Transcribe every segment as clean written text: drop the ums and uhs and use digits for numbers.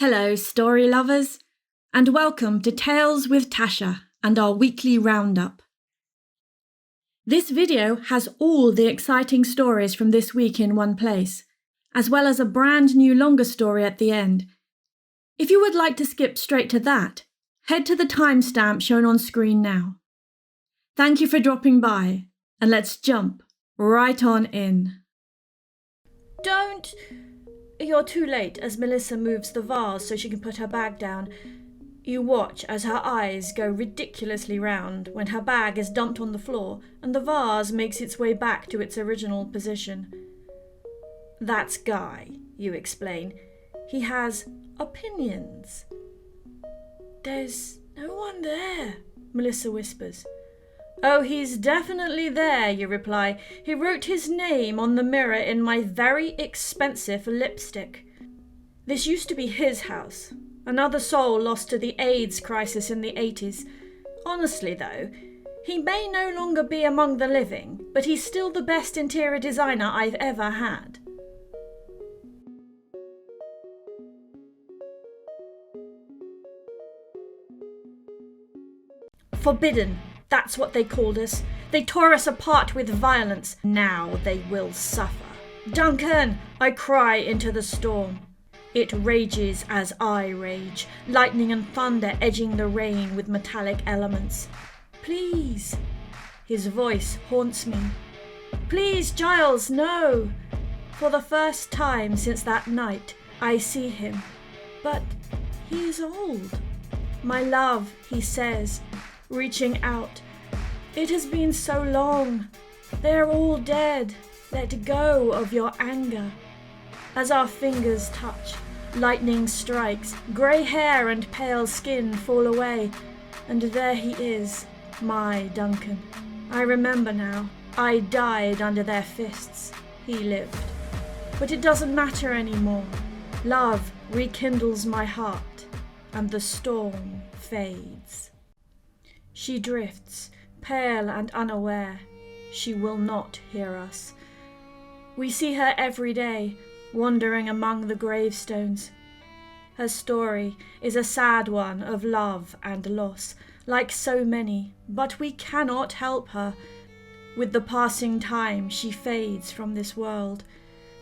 Hello, story lovers, and welcome to Tales with Tasha and our weekly roundup. This video has all the exciting stories from this week in one place, as well as a brand new longer story at the end. If you would like to skip straight to that, head to the timestamp shown on screen now. Thank you for dropping by, and let's jump right on in. Don't! You're too late as Melissa moves the vase so she can put her bag down. You watch as her eyes go ridiculously round when her bag is dumped on the floor and the vase makes its way back to its original position. That's Guy, you explain. He has opinions. There's no one there, Melissa whispers. Oh, he's definitely there, you reply. He wrote his name on the mirror in my very expensive lipstick. This used to be his house. Another soul lost to the AIDS crisis in the 80s. Honestly, though, he may no longer be among the living, but he's still the best interior designer I've ever had. Forbidden. That's what they called us. They tore us apart with violence. Now they will suffer. Duncan! I cry into the storm. It rages as I rage, lightning and thunder edging the rain with metallic elements. Please. His voice haunts me. Please, Giles, no. For the first time since that night, I see him. But he is old. My love, he says, reaching out. It has been so long. They're all dead. Let go of your anger. As our fingers touch, lightning strikes, grey hair and pale skin fall away, and there he is, my Duncan. I remember now. I died under their fists. He lived. But it doesn't matter anymore. Love rekindles my heart, and the storm fades. She drifts, pale and unaware. She will not hear us. We see her every day, wandering among the gravestones. Her story is a sad one of love and loss, like so many, but we cannot help her. With the passing time, she fades from this world.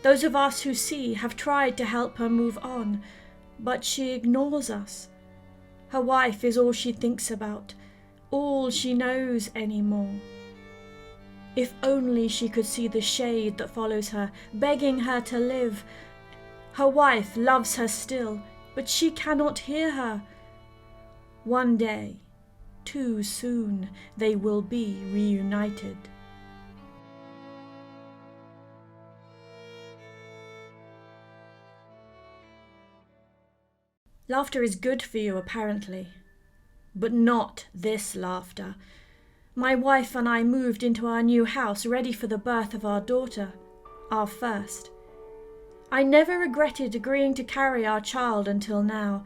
Those of us who see have tried to help her move on, but she ignores us. Her wife is all she thinks about, all she knows anymore. If only she could see the shade that follows her, begging her to live. Her wife loves her still, but she cannot hear her. One day, too soon, they will be reunited. Laughter is good for you, apparently. But not this laughter. My wife and I moved into our new house ready for the birth of our daughter, our first. I never regretted agreeing to carry our child until now.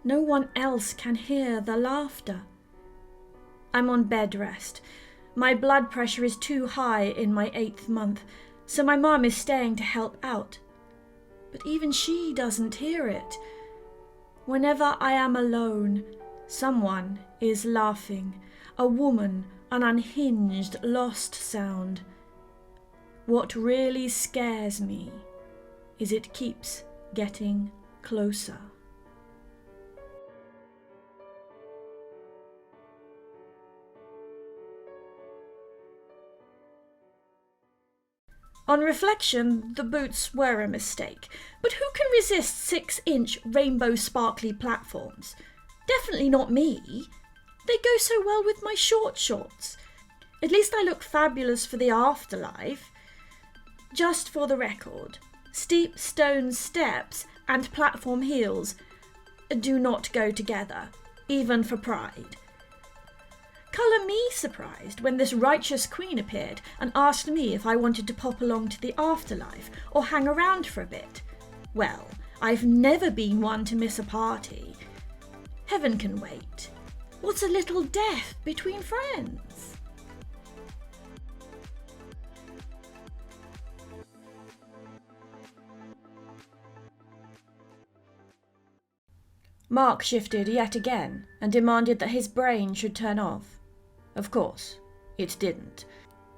No one else can hear the laughter. I'm on bed rest. My blood pressure is too high in my 8th month, so my mum is staying to help out. But even she doesn't hear it. Whenever I am alone, someone is laughing, a woman, an unhinged, lost sound. What really scares me is it keeps getting closer. On reflection, the boots were a mistake, but who can resist 6-inch rainbow sparkly platforms? Definitely not me. They go so well with my short shorts. At least I look fabulous for the afterlife. Just for the record, steep stone steps and platform heels do not go together, even for pride. Colour me surprised when this righteous queen appeared and asked me if I wanted to pop along to the afterlife or hang around for a bit. Well, I've never been one to miss a party. Heaven can wait. What's a little death between friends? Mark shifted yet again and demanded that his brain should turn off. Of course, it didn't.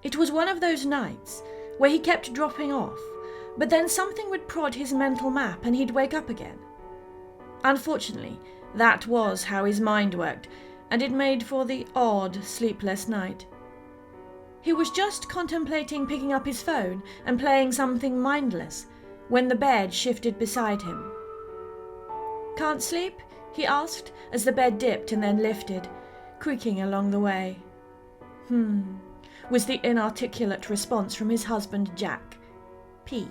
It was one of those nights where he kept dropping off, but then something would prod his mental map and he'd wake up again. Unfortunately, that was how his mind worked, and it made for the odd, sleepless night. He was just contemplating picking up his phone and playing something mindless when the bed shifted beside him. "Can't sleep?" he asked as the bed dipped and then lifted, creaking along the way. Was the inarticulate response from his husband Jack. P.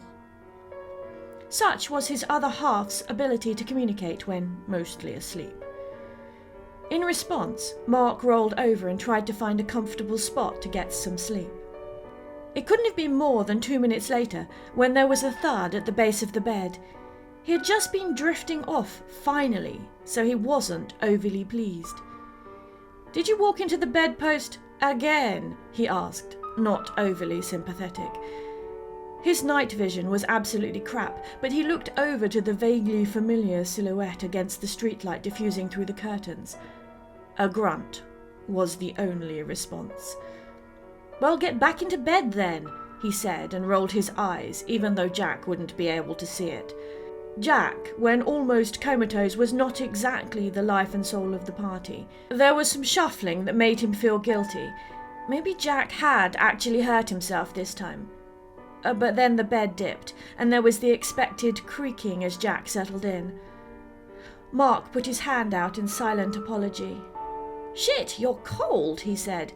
Such was his other half's ability to communicate when mostly asleep. In response, Mark rolled over and tried to find a comfortable spot to get some sleep. It couldn't have been more than 2 minutes later when there was a thud at the base of the bed. He had just been drifting off, finally, so he wasn't overly pleased. "Did you walk into the bedpost again?" he asked, not overly sympathetic. His night vision was absolutely crap, but he looked over to the vaguely familiar silhouette against the streetlight diffusing through the curtains. A grunt was the only response. "Well, get back into bed then," he said and rolled his eyes, even though Jack wouldn't be able to see it. Jack, when almost comatose, was not exactly the life and soul of the party. There was some shuffling that made him feel guilty. Maybe Jack had actually hurt himself this time. But then the bed dipped, and there was the expected creaking as Jack settled in. Mark put his hand out in silent apology. "Shit, you're cold," he said.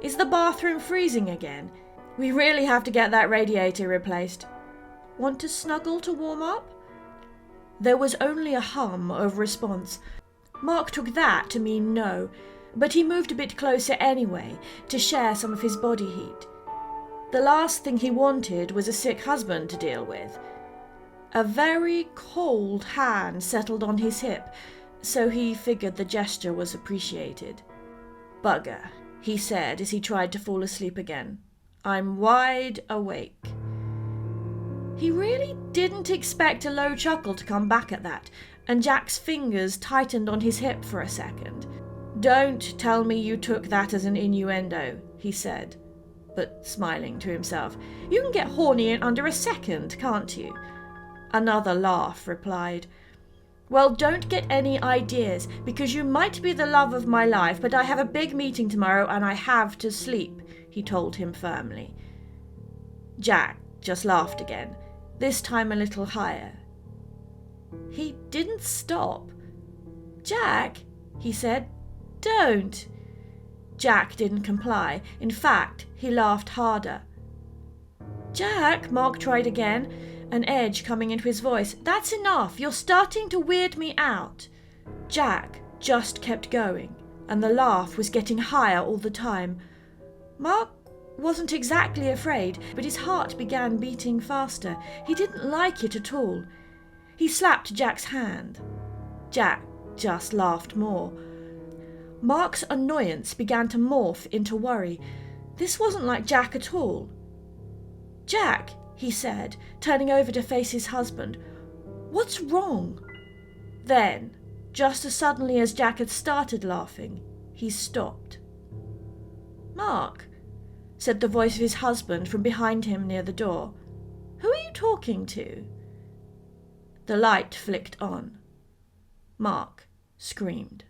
"Is the bathroom freezing again? We really have to get that radiator replaced. Want to snuggle to warm up?" There was only a hum of response. Mark took that to mean no, but he moved a bit closer anyway to share some of his body heat. The last thing he wanted was a sick husband to deal with. A very cold hand settled on his hip, so he figured the gesture was appreciated. "Bugger," he said as he tried to fall asleep again. "I'm wide awake." He really didn't expect a low chuckle to come back at that, and Jack's fingers tightened on his hip for a second. "Don't tell me you took that as an innuendo," he said, but smiling to himself. "You can get horny in under a second, can't you?" Another laugh replied. "Well, don't get any ideas, because you might be the love of my life, but I have a big meeting tomorrow and I have to sleep," he told him firmly. Jack just laughed again, this time a little higher. He didn't stop. "Jack," he said, "don't." Jack didn't comply. In fact, he laughed harder. "Jack," Mark tried again, an edge coming into his voice. "That's enough. You're starting to weird me out." Jack just kept going, and the laugh was getting higher all the time. Mark wasn't exactly afraid, but his heart began beating faster. He didn't like it at all. He slapped Jack's hand. Jack just laughed more. Mark's annoyance began to morph into worry. This wasn't like Jack at all. "Jack," he said, turning over to face his husband, "what's wrong?" Then, just as suddenly as Jack had started laughing, he stopped. "Mark," said the voice of his husband from behind him near the door. "Who are you talking to?" The light flicked on. Mark screamed.